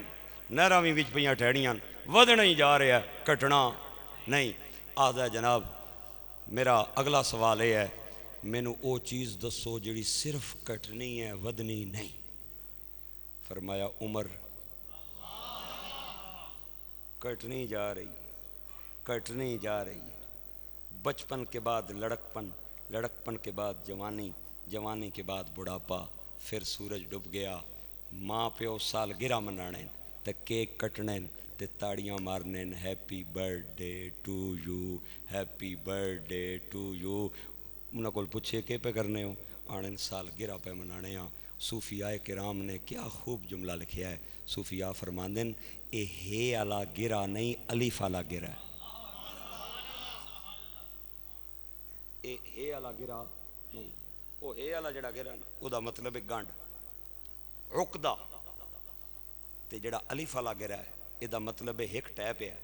نہراں بھی وچ پئیاں ٹہنیاں، ودنا ہی جا رہا ہے کٹنا نہیں۔ آدھا جناب میرا اگلا سوال یہ ہے، مینوں او چیز دسو جڑی صرف کٹنی ہے ودنی نہیں۔ فرمایا عمر۔ کٹنی جا رہی، کٹنی جا رہی، بچپن کے بعد لڑکپن، لڑکپن کے بعد جوانی، جوانی کے بعد بڑھاپا، پھر سورج ڈوب گیا، ماں پیو سال گرہ منانے تے کیک کٹنے تے تاڑیاں مارنے، happy birthday to you, happy birthday to you. انہاں کول پوچھے کہ پہ کرنے ہو؟ آنے سال گرہ پہ منانے ہاں۔ صوفیاء کرام نے کیا خوب جملہ لکھیا ہے، صوفیاء فرماندن اے ہے والا گرہ نہیں الف والا گرہ ہے۔ اے ہے والا گرہ نہیں، او ہے والا جڑا گرہ نا او دا مطلب ہے گنڈ عقدہ، تے جڑا الف والا گرہ ہے اے دا مطلب ہے ایک ٹیپ ہے،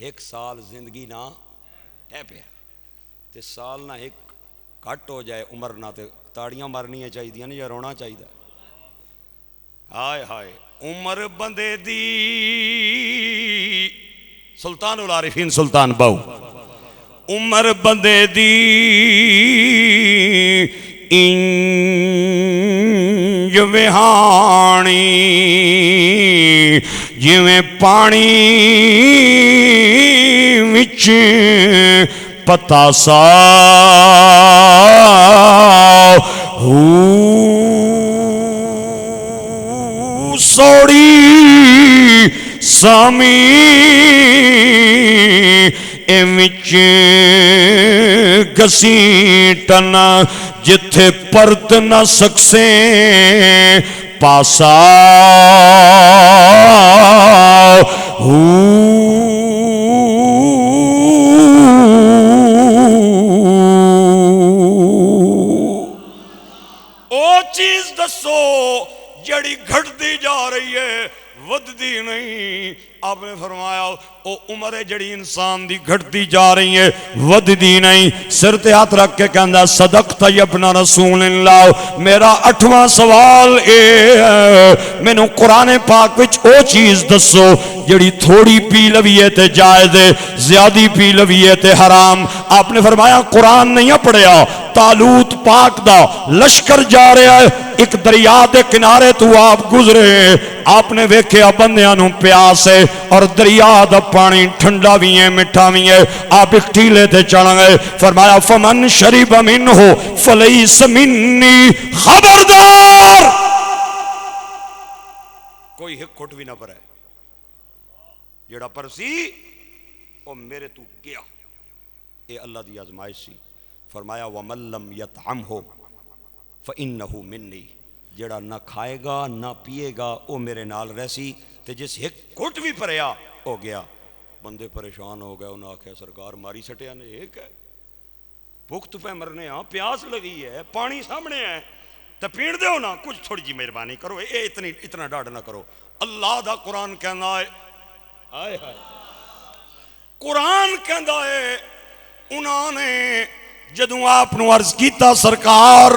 ایک سال زندگی نہ ٹیپ ہے، تے سال نہ ایک گھٹ ہو جائے عمر نہ تے تاڑیاں مارنیاں چاہیے نہیں یا رونا چاہیے۔ ہائے ہائے عمر بندے دی، سلطان العارفین سلطان باؤ، عمر بندے دی انج وہانی جویں پانی وچ پتاسا سوڑی سامی وچ گسیٹن جتھے پرت نہ سکسے پاسا او چیز دسو جڑی گھٹتی جا رہی ہے ودتی نہیں۔ آپ نے فرمایا او عمر ہے جڑی انسان دی گھٹتی جا رہی ہے ودتی نہیں۔ سر تے ہاتھ رکھ کے کہندا صدقت یا ابن رسول اللہ۔ میرا 8واں سوال اے ہے، مینوں قرآن پاک وچ او چیز دسو جڑی تھوڑی پی لویے تے جائز ہے، زیادی پی لویے تے حرام۔ آپ نے فرمایا قرآن نہیں پڑھیا، طالوت پاک دا لشکر جا رہا ہے، ایک دریا دے کنارے تو آپ گزرے، آپ نے ویکھیا بندیاں نوں پیاس ہے اور دریا دا پانی ٹھنڈا بھی ہے میٹھا بھی ہے، آپ ایک ٹیلے تے چڑھ گئے۔ فرمایا فمن شرب منہ فلیس منی، خبردار کوئی ایک کھٹ بھی نہ پرے، جڑا پرسی او میرے تو گیا۔ اے اللہ دی آزمائش سی۔ فرمایا وَمَن لَّمْ يَطْعَمْهُ فَإِنَّهُ مِنِّي، جڑا نہ کھائے گا نہ پیے گا او میرے نال رہسی، تے جس ایک گھٹ بھی پریا ہو گیا۔ بندے پریشان ہو گئے، انہوں نے آکھیا سرکار ماری سٹیا نے ایک ہے، بھوک تو پہ مرنے ہاں، پیاس لگی ہے، پانی سامنے ہے تو پین دے ہو نا، کچھ تھوڑی جی مہربانی کرو، اے اتنا ڈاڈ نہ کرو۔ اللہ دا قرآن کہنا ہے، آئے ہائے قرآن کہندا ہے انہوں نے جدوں آپ نو عرض کیتا سرکار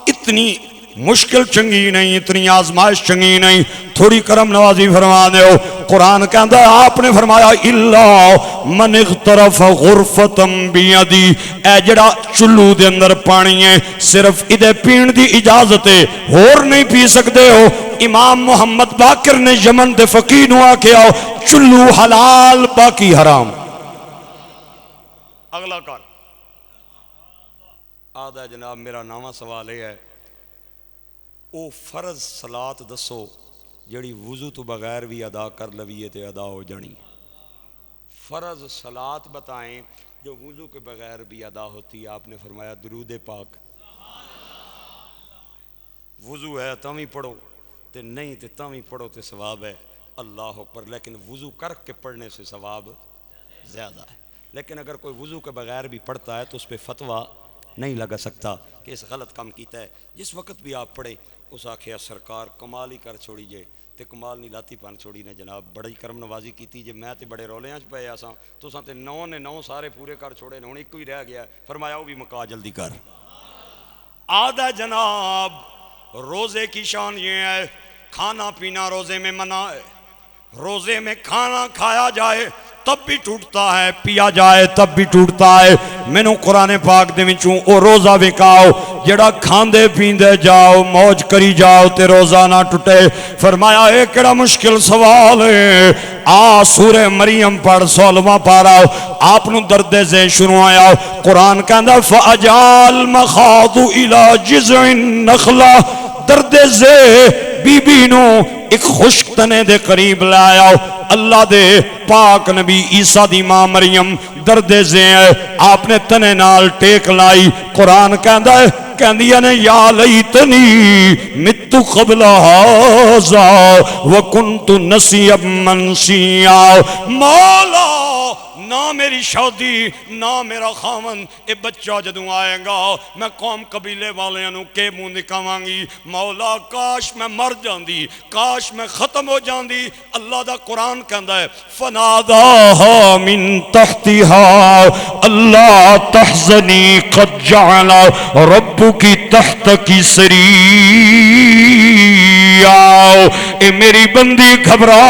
اتنی مشکل چنگی نہیں، اتنی آزمائش چنگی نہیں، تھوڑی کرم نوازی فرما دے ہو۔ قرآن کہندا ہے آپ نے فرمایا الا من اغترف غرفتم بیدی، اے جڑا چلو دے اندر پانی ہے صرف ادھے پین دی اجازت ہے، اور نہیں پی سکتے ہو۔ امام محمد باقر نے یمن دے فقیہ نو آکھیا چلو حلال باقی حرام۔ اگلا کار آدھا جناب میرا نامہ سوال ہے، او فرض صلاة دسو جڑی وضو تو بغیر بھی ادا کر لویے تے ادا ہو جانی۔ فرض صلاة بتائیں جو وضو کے بغیر بھی ادا ہوتی ہے، آپ نے فرمایا درود پاک۔ وضو ہے تاویں پڑھو تے نہیں تے تاویں پڑھو تے ثواب ہے، اللہ اکبر، لیکن وضو کر کے پڑھنے سے ثواب زیادہ ہے۔ لیکن اگر کوئی وضو کے بغیر بھی پڑھتا ہے تو اس پہ فتویٰ نہیں لگا سکتا کہ اس غلط کام کیتا ہے۔ جس وقت بھی آپ پڑھیں اس آکھیا سرکار کمال ہی کر چھوڑی جے تے کمال نہیں لاتی پان چھوڑی نے جناب، بڑی کرم نوازی کیتی جے، میں تے بڑے رولیاں چ پئے آساں تو ساں تے 9 نے 9 سارے پورے کر چھوڑے نے، ہن ایک ہی رہ گیا، فرمایا وہ بھی مکا جلدی کر۔ آدھا جناب روزے کی شان یہ ہے، کھانا پینا روزے میں منع ہے، روزے میں کھانا کھایا جائے تب بھی ٹوٹتا ہے، پیا جائے تب بھی ٹوٹتا ہے۔ میں نو قرآن پاک دے وچوں او روزہ وکاؤ جڑا کھاندے پیندے جاؤ موج کری جاؤ تے روزہ نہ ٹوٹے۔ فرمایا اے کڑا مشکل سوال ہے، آ سورہ مریم پڑھ 16واں پارا، آپ نو درد ذہن شروع آیا، قرآن کہندا فَأَجَالْ مَخَاضُ إِلَى جِذْعِ النَّخْلَةِ، درد ذہن بی بی نو ایک خشک تنے دے قریب لایا، اللہ دے پاک نبی عیسیٰ دی ماں مریم درد ذہن آپ نے تنے نال ٹیک لائی۔ قرآن کہندا ہے کہندیا نے یا لیتنی مت قبل ھذا وکنت نسیا منسیا، مولا نہ میری شادی نہ میرا خامن اے بچہ جدوں آئے گا میں قوم قبیلے والیاں نو کے منہ دکھاواں گی، مولا کاش میں مر جاندی، کاش میں ختم ہو جاندی۔ اللہ دا قرآن کہندا ہے فناداها من تحتها اللہ تحزنی قد جعل ربک تحتک سریا، اے میری بندی گھبرا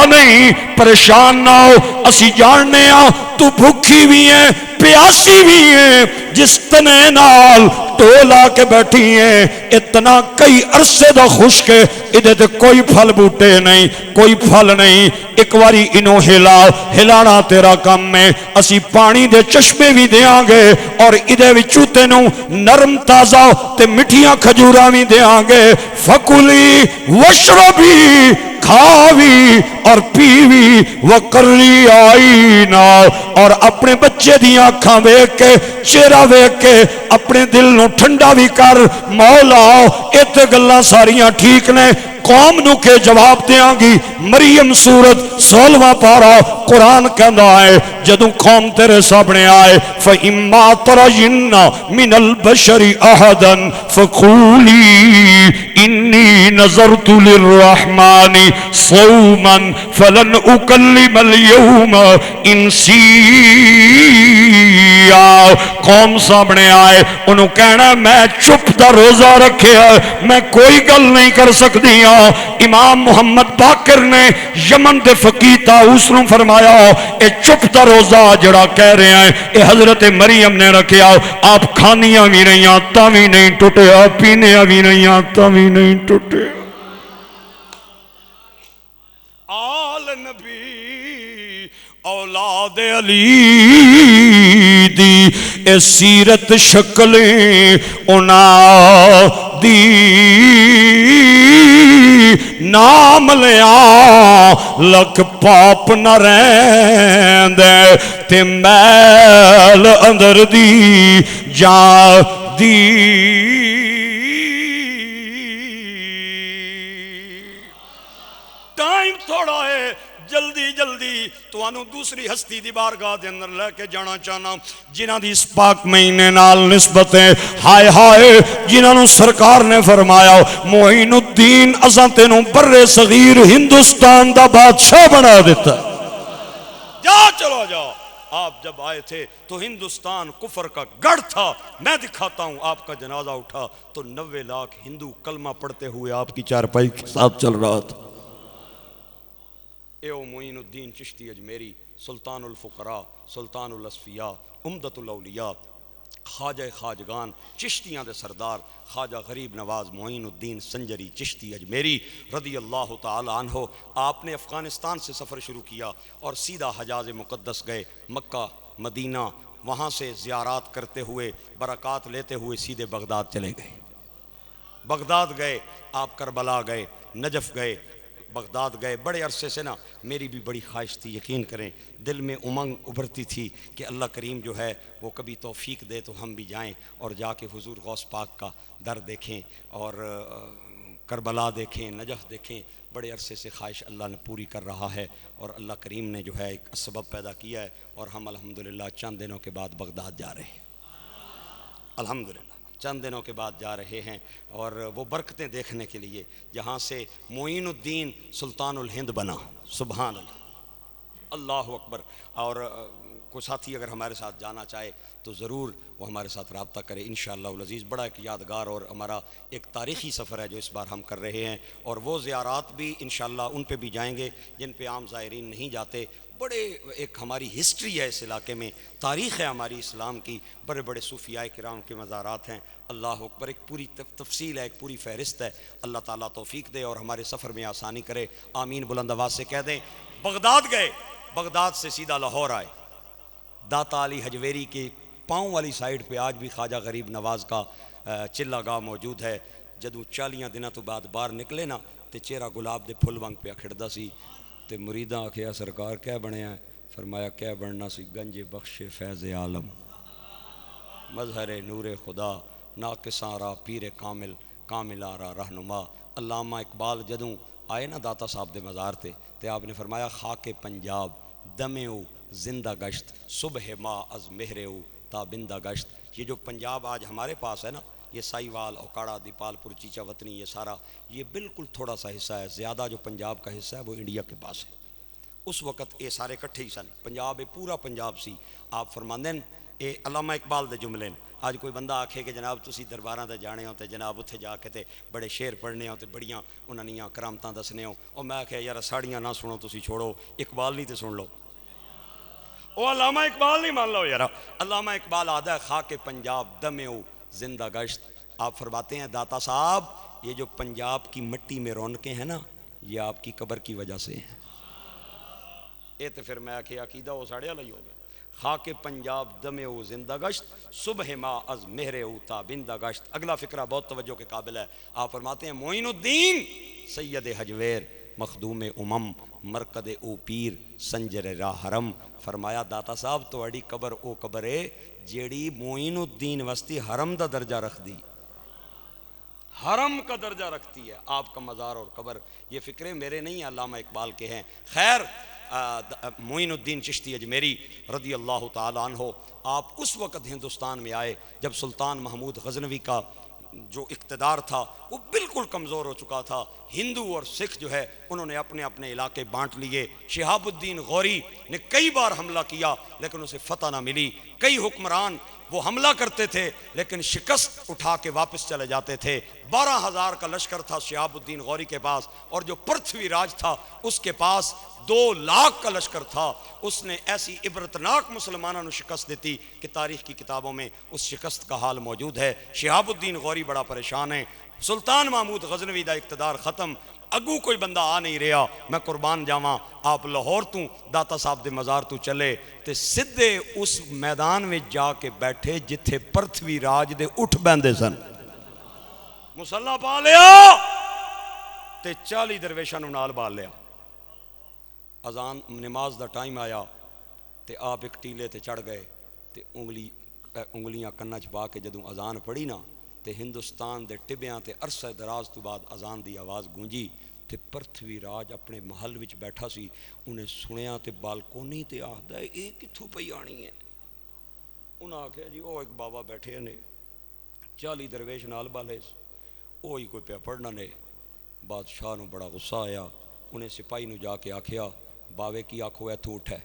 نہیں پریشان نہ ہو، اسی جاننے ہاں تو بھوکھی بھی ہے پیاسی بھی ہے، جس تنے نال ٹولا کے بیٹھی ہیں اتنا کئی عرصے دا خشک ہے، ادھے تے کوئی پھل بوٹے نہیں کوئی پھل نہیں، ایک واری انہوں ہلانا تیرا کم میں، اسی پانی دے چشمے بھی دیاں گے اور ادھے وچوں تینوں نرم تازہ تے مٹھیاں کھجوراں بھی دیاں گے، فکلی وشربی کھاوی اور پیوی وقری آئینا، اور اپنے بچے دیاں آنکھاں ویکھ کے چہرہ ویکھ کے اپنے دل نو ٹھنڈا بھی کر، مولا ایتے گلاں ساریاں ٹھیک نے، قوم نو کے جواب دیاں گی۔ مریم سورت 16واں پارا قرآن کہندا ہے جدوں قوم تیرے سامنے آئے فَإِمَّا تَرَيِنَّ مِنَ الْبَشَرِ أَحَدًا فَقُولِي إِنِّي نَذَرْتُ لِلرَّحْمَنِ صَوْمًا فَلَنْ أُكَلِّمَ الْيَوْمَ إِنْسِيًّا، قوم سامنے آئے انہوں کہنا میں چپ دا روزہ رکھے میں کوئی گل نہیں کر سکتی ہاں۔ امام محمد باقر نے یمن دے فقیہ طاؤس نے فرمایا اے چپ دا روزہ جڑا کہہ رہے ہیں اے حضرت مریم نے رکھیا، آپ کھانیاں بھی نہیں آتا بھی نہیں ٹوٹیا، پینے بھی نہیں آتا بھی نہیں ٹوٹیا۔ آل نبی اولاد علی دی اے سیرت شکلیں انہاں دی نام لیا لکھ پاپ نہ رہندے تے میل اندر دی جا دی۔ ٹائم تھوڑا ہے، جلدی جلدی تو انہوں دوسری ہستی دی بارگاہ دے اندر لے کے جانا چاہنا جنہاں دی اس پاک مہینے نال نسبت ہے، ہائے ہائے جنہاں نو سرکار نے فرمایا معین الدین اساں تینوں بر صغیر ہندوستان دا بادشاہ بنا دیتا۔ جا چلو جاؤ، آپ جب آئے تھے تو ہندوستان کفر کا گڑھ تھا، میں دکھاتا ہوں آپ کا جنازہ اٹھا تو 90 لاکھ ہندو کلمہ پڑھتے ہوئے آپ کی چارپائی کے ساتھ چل رہا تھا۔ اے او معین الدین چشتی اجمیری، سلطان الفقراء، سلطان الاصفیاء، عمدۃ الاولیاء، خواجہ خواجگان، چشتیاں دے سردار خواجہ غریب نواز معین الدین سنجری چشتی اجمیری رضی اللہ تعالی عنہ، آپ نے افغانستان سے سفر شروع کیا اور سیدھا حجاز مقدس گئے، مکہ مدینہ، وہاں سے زیارات کرتے ہوئے برکات لیتے ہوئے سیدھے بغداد چلے گئے۔ بغداد گئے، آپ کربلا گئے، نجف گئے، بغداد گئے. بڑے عرصے سے نا میری بھی بڑی خواہش تھی, یقین کریں دل میں امنگ ابھرتی تھی کہ اللہ کریم جو ہے وہ کبھی توفیق دے تو ہم بھی جائیں اور جا کے حضور غوث پاک کا در دیکھیں اور کربلا دیکھیں, نجف دیکھیں. بڑے عرصے سے خواہش اللہ نے پوری کر رہا ہے اور اللہ کریم نے جو ہے ایک سبب پیدا کیا ہے اور ہم الحمدللہ چند دنوں کے بعد بغداد جا رہے ہیں. الحمدللہ چند دنوں کے بعد جا رہے ہیں اور وہ برکتیں دیکھنے کے لیے جہاں سے معین الدین سلطان الہند بنا. سبحان اللہ, اللہ اکبر. اور کوئی ساتھی اگر ہمارے ساتھ جانا چاہے تو ضرور وہ ہمارے ساتھ رابطہ کرے انشاءاللہ العزیز. بڑا ایک یادگار اور ہمارا ایک تاریخی سفر ہے جو اس بار ہم کر رہے ہیں اور وہ زیارات بھی انشاءاللہ ان پہ بھی جائیں گے جن پہ عام زائرین نہیں جاتے. بڑے ایک ہماری ہسٹری ہے اس علاقے میں, تاریخ ہے ہماری اسلام کی, بڑے بڑے صوفیاء کرام کے مزارات ہیں. اللہ اکبر, ایک پوری تفصیل ہے, ایک پوری فہرست ہے. اللہ تعالیٰ توفیق دے اور ہمارے سفر میں آسانی کرے, آمین. بلند آواز سے کہہ دیں. بغداد گئے, بغداد سے سیدھا لاہور آئے. داتا علی حجویری کے پاؤں والی سائیڈ پہ آج بھی خواجہ غریب نواز کا چلہ گاہ موجود ہے. جدوں 40 دنوں تو بعد باہر نکلے نا تے چہرہ گلاب دے پھل وانگ پہ کھڑدا سی تے مریداں آکھیا سرکار کیا بنیا ہے؟ فرمایا کیا بننا سی, گنج بخش فیض عالم, مظہر نور خدا, ناقصاں را پیر کامل, کاملا را رہنما. علامہ اقبال جدوں آئے نا داتا صاحب دے مزار تے آپ نے فرمایا خاک پنجاب دمے او زندہ گشت, صبح ما از مہر او تابندہ گشت. یہ جو پنجاب آج ہمارے پاس ہے نا, یہ سائیوال, اوکاڑا, دیپال پور, چیچا وطنی, یہ سارا یہ بالکل تھوڑا سا حصہ ہے. زیادہ جو پنجاب کا حصہ ہے وہ انڈیا کے پاس ہے. اس وقت یہ سارے کٹھے ہی سن, پنجاب یہ پورا پنجاب سی. آپ فرماندے اے علامہ اقبال دے جملے نے. آج کوئی بندہ آکھے کہ جناب تسی درباراں تے جانے ہو تے جناب اتھے جا کے تے بڑے شعر پڑھنے ہو تے بڑیاں انہاں دیاں کرامتاں دسنے ہو, اور میں آکھیا یار ساڑیاں نہ سنو تسی چھوڑو, اقبال نہیں تے سن لو. او علامہ اقبال نہیں مان لو یار. علامہ اقبال آدھا ہے خاک پنجاب دمے او زندہ گشت. آپ فرماتے ہیں داتا صاحب یہ جو پنجاب کی مٹی میں رونقیں ہیں نا یہ آپ کی قبر کی وجہ سے ہیں. یہ تو پھر میں کہ عقیدہ وہ ساڑھے علیہ ہو گیا. خاک پنجاب دمے او زندہ گشت, صبح ما از مہر او تابندہ گشت. اگلا فقرہ بہت توجہ کے قابل ہے. آپ فرماتے ہیں معین الدین سید حجویر مخدوم امم مرکد او پیر سنجر راہ حرم. فرمایا داتا صاحب توڑی قبر او قبر ہے جیڑی معین الدین وسطی حرم دا درجہ رکھ دی, حرم کا درجہ رکھتی ہے. آپ کا مزار اور قبر یہ فکرے میرے نہیں علامہ اقبال کے ہیں. خیر معین الدین چشتی اجمیری رضی اللہ تعالیٰ عنہ آپ اس وقت ہندوستان میں آئے جب سلطان محمود غزنوی کا جو اقتدار تھا وہ بالکل کمزور ہو چکا تھا. ہندو اور سکھ جو ہے انہوں نے اپنے اپنے علاقے بانٹ لیے. شہاب الدین غوری نے کئی بار حملہ کیا لیکن اسے فتح نہ ملی. کئی حکمران وہ حملہ کرتے تھے لیکن شکست اٹھا کے واپس چلے جاتے تھے. 12,000 کا لشکر تھا شہاب الدین غوری کے پاس, اور جو پرتھوی راج تھا اس کے پاس 2 لاکھ کا لشکر تھا. اس نے ایسی عبرتناک مسلمانوں نے شکست دیتی کہ تاریخ کی کتابوں میں اس شکست کا حال موجود ہے. شہاب الدین غوری بڑا پریشان ہے. سلطان محمود غزنوی دا اقتدار ختم, اگو کوئی بندہ آ نہیں رہا. میں قربان جاواں آپ لاہور تو داتا صاحب دے مزار تو چلے تے سدھے اس میدان میں جا کے بیٹھے جتھے پرتھوی راج دے اٹھ بیندے سن. مصلا پا لیا تے 40 درویشاں نوں نال بال لیا. اذان نماز دا ٹائم آیا تے آپ ایک ٹیلے تے چڑھ گئے تے انگلیاں کناں چ پا کے جدوں اذان پڑھی نا تے ہندوستان دے ٹبیاں تے عرصہ دراز تو بعد اذان دی آواز گونجی تے پرتھوی راج اپنے محل وچ بیٹھا سی. انہیں سنیا تے بالکونی تے آخدا ہے اے کتھوں پئی آنی ہے. انہاں آکھیا جی او ایک بابا بیٹھے نے 40 درویش نال بالے وہی کوئی پیا پڑھنا نے. بادشاہ نو بڑا غصہ آیا. انہیں سپاہی نو جا کے آکھیا باوے کی آکھو ایتھوں اٹھے,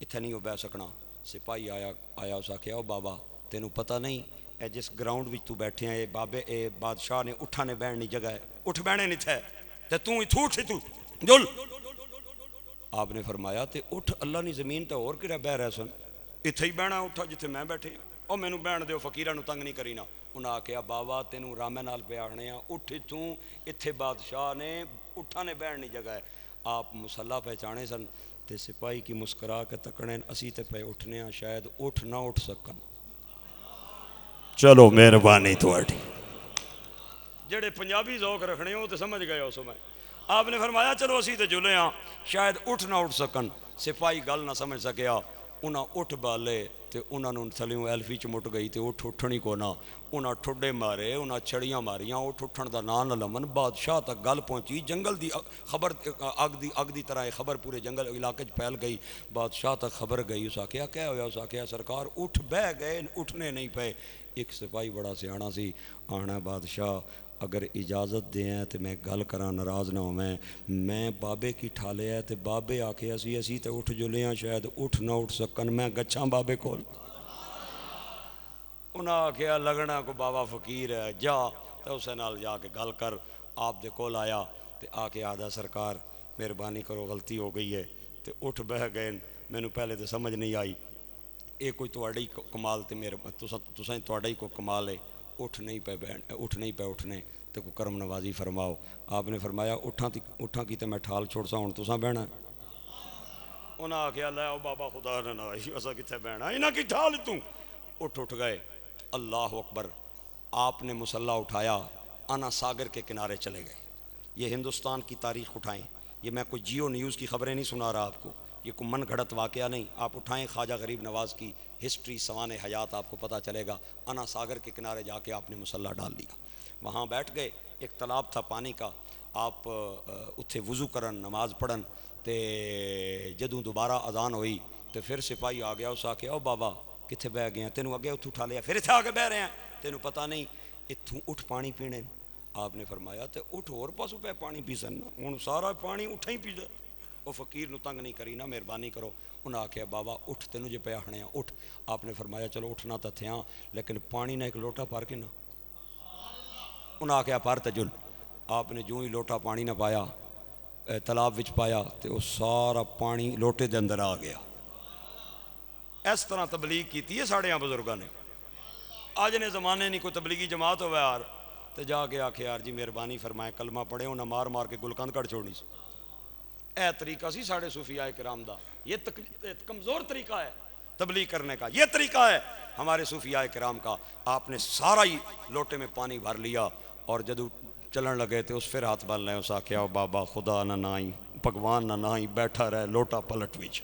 اتھے نہیں ہو بہ سکنا. سپاہی آیا اس آکھیا او بابا تینوں پتہ نہیں اے جس گراؤنڈ وچ تو بیٹھے ہیں بابے اے بادشاہ نے اٹھانے بہن نہیں جگہ ہے, اٹھ بہنے نہیں تھے تے تو اتھوں اٹھ تو جل. آپ نے فرمایا تے اٹھ اللہ نے زمین تے اور کہڑا بہ رہے سن, اتھے ہی بہنا اٹھا جتھے میں بیٹھے ہیں. او مینوں بہن دیو فقیراں نو تنگ نہیں کرینا. انہاں آکھیا بابا تینوں رامے نال پہ آخنے اٹھ اتھوں, اتھے بادشاہ نے اٹھانے بہن نہیں جگہ ہے. آپ مصلا پہچانے سن تے سپاہی کی مسکرا کے تکنے اسی تے پہ اٹھنے ہیں شاید اٹھ نہ اٹھ سکن. چلو مہربانی تھوڑی. جڑے پنجابی ذوق رکھنے ہو تو سمجھ گئے ہو سمجھ. آپ نے فرمایا چلو اسی تے جلے ہاں شاید اٹھ نہ اٹھ سکن سپاہی گل نہ سمجھ سکیا انہاں اٹھ بالے تے انہاں نوں تھلیوں ایلفی چمٹ گئی تے اٹھ اٹھنی کو نہ انہاں ٹھڈے مارے انہاں چھڑیاں ماریاں اٹھ اٹھن دا نا نہ لمن بادشاہ تک گل پہنچی جنگل دی خبر اگ دی طرح خبر پورے جنگل علاقے پھیل گئی بادشاہ تک خبر گئی اس آکھیا کیا ہویا اس آکھیا سرکار اٹھ بہ گئے اٹھنے نہیں پے ایک سپاہی بڑا سیاںا سی آنا بادشاہ اگر اجازت دیں تو میں گل کراں ناراض نہ میں بابے کی ٹھالے ہے تو بابے آکھے اسی تے اٹھ جو لیاں شاید اٹھ نہ اٹھ سکن میں گچھاں بابے کول انہاں آکھیا لگنا کو بابا فقیر ہے جا تو اسے نال جا کے گل کر آپ دے کول آیا تے آ کے آدھا سرکار مہربانی کرو غلطی ہو گئی ہے تے اٹھ بہ گئے مینوں پہلے تو سمجھ نہیں آئی یہ کوئی تواڈی کمال تے میرے تساں تواڈا ہی کو کمال ہے اٹھ نہیں پے اٹھنے تے کو کرم نوازی فرماؤ آپ نے فرمایا اٹھاں کی تے میں ٹھال چھوڑ سا ہن تساں بہنا انہاں آکھیا لے او بابا خدا نہ نوائی اساں کتھے بہنا انہاں کی ٹھال تو اٹھ گئے اللہ اکبر آپ نے مسلح اٹھایا انا ساگر کے کنارے چلے گئے یہ ہندوستان کی تاریخ اٹھائیں یہ میں کوئی جیو نیوز کی خبریں نہیں سنا رہا آپ کو یہ کوئی من گھڑت واقعہ نہیں آپ اٹھائیں خواجہ غریب نواز کی ہسٹری سوان حیات آپ کو پتہ چلے گا انا ساگر کے کنارے جا کے آپ نے مسلح ڈال لیا وہاں بیٹھ گئے ایک تالاب تھا پانی کا آپ اتھے وضو کرن نماز پڑھن تے جدوں دوبارہ اذان ہوئی تو پھر سپاہی آ گیا اس آکھیا او بابا کتھے بہ گئے ہیں تینوں اگے اتھوں اٹھا لیا پھر اتھے آ کے بہ رہے ہیں تینوں پتہ نہیں اتھوں اٹھ پانی پینے آپ نے فرمایا تے اٹھ اور پاسوں پہ پانی پی سننا ہن سارا پانی اٹھا ہی پی جا وہ فقیر نو تنگ نہیں کری نا مہربانی کرو انہاں آکھیا بابا اٹھ تینوں جے پیا ہنے اٹھ آپ نے فرمایا چلو اٹھنا تا تھیاں لیکن پانی نہ ایک لوٹا پار کے نہ انہاں آکھیا پار تے جل آپ نے جو ہی لوٹا پانی نہ پایا تالاب وچ پایا تے وہ سارا پانی لوٹے دے اندر آ گیا اس طرح تبلیغ کیتی ہے ساڑے یہاں بزرگاں نے آج نے زمانے نہیں کوئی تبلیغی جماعت ہوئے یار تو جا کے آکھے یار جی مہربانی فرمائے کلمہ پڑھے انہیں مار مار کے گلکند کٹ چھوڑنی سی اے طریقہ سی ساڑھے صوفیاء کرام دا یہ کمزور طریقہ ہے تبلیغ کرنے کا یہ طریقہ ہے ہمارے صوفیاء کرام کا آپ نے سارا ہی لوٹے میں پانی بھر لیا اور جدو چلن لگے تھے اس پھر ہاتھ بال لے اس آکھیا بابا خدا نہ نائی بھگوان نہ نائی بیٹھا رہے لوٹا پلٹ وچ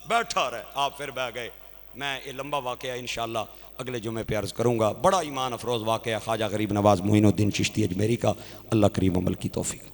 بیٹھا رہے آپ پھر بہ گئے میں یہ لمبا واقعہ انشاءاللہ اگلے جمعے پہ عرض کروں گا بڑا ایمان افروز واقعہ خواجہ غریب نواز معین الدین چشتی اجمیری کا اللہ کریم عمل کی توفیق